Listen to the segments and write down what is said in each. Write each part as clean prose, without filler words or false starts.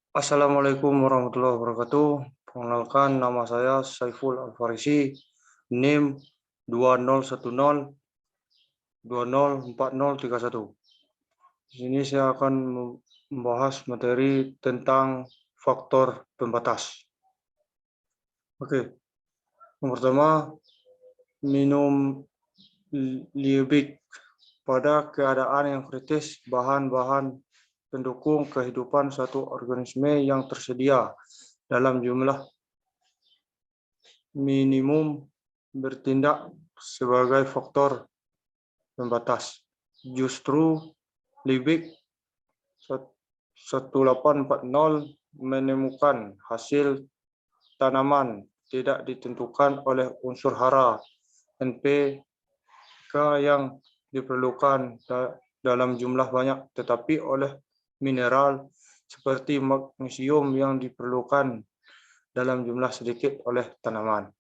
Assalamualaikum warahmatullahi wabarakatuh. Perkenalkan, nama saya Saiful Al-Farisi, NIM 2010204031. Di sini saya akan membahas materi tentang faktor pembatas. Oke, yang pertama, minum liebig pada keadaan yang kritis, bahan-bahan pendukung kehidupan suatu organisme yang tersedia dalam jumlah minimum bertindak sebagai faktor pembatas. Justru Liebig 1840 menemukan hasil tanaman tidak ditentukan oleh unsur hara NPK yang diperlukan dalam jumlah banyak, tetapi oleh mineral seperti magnesium yang diperlukan dalam jumlah sedikit oleh tanaman.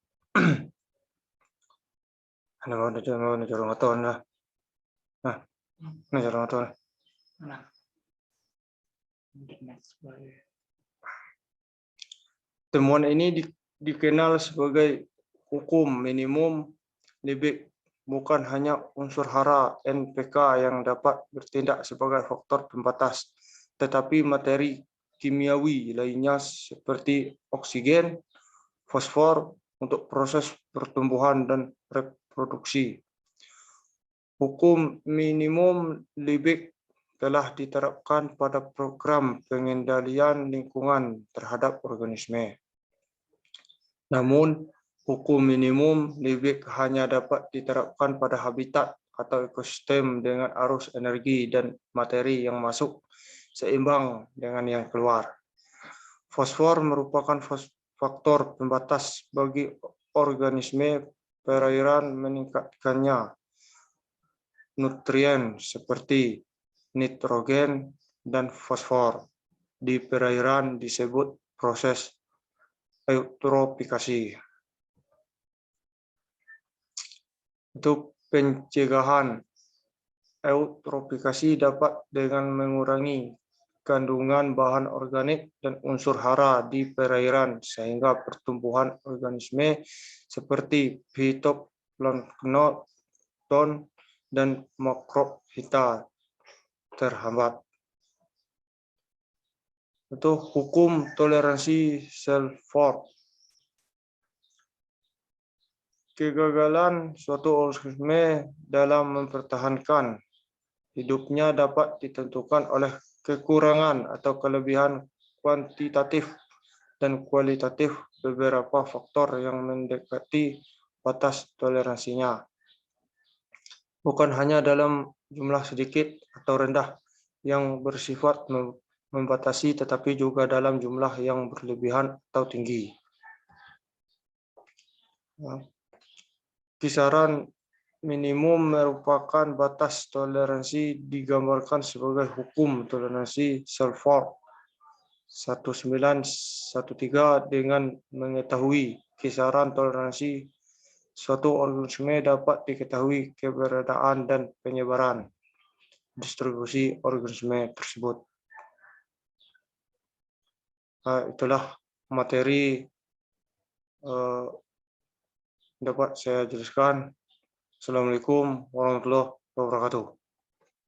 Temuan ini dikenal sebagai hukum minimum Liebig. Bukan hanya unsur hara NPK yang dapat bertindak sebagai faktor pembatas, tetapi materi kimiawi lainnya seperti oksigen, fosfor untuk proses pertumbuhan dan reproduksi. Hukum minimum Liebig telah diterapkan pada program pengendalian lingkungan terhadap organisme. Namun, hukum minimum Liebig hanya dapat diterapkan pada habitat atau ekosistem dengan arus energi dan materi yang masuk seimbang dengan yang keluar. Fosfor merupakan faktor pembatas bagi organisme perairan, meningkatkannya nutrien seperti nitrogen dan fosfor di perairan disebut proses eutrofikasi. Untuk pencegahan eutrofikasi dapat dengan mengurangi kandungan bahan organik dan unsur hara di perairan sehingga pertumbuhan organisme seperti fitoplankton dan makrofita terhambat. Untuk hukum toleransi Selford. Kegagalan suatu organisme dalam mempertahankan hidupnya dapat ditentukan oleh kekurangan atau kelebihan kuantitatif dan kualitatif beberapa faktor yang mendekati batas toleransinya. Bukan hanya dalam jumlah sedikit atau rendah yang bersifat membatasi, tetapi juga dalam jumlah yang berlebihan atau tinggi. Kisaran minimum merupakan batas toleransi digambarkan sebagai hukum toleransi Selford 1913 dengan mengetahui kisaran toleransi suatu organisme dapat diketahui keberadaan dan penyebaran distribusi organisme tersebut. Itulah materi dapat saya jelaskan. Assalamualaikum warahmatullahi wabarakatuh.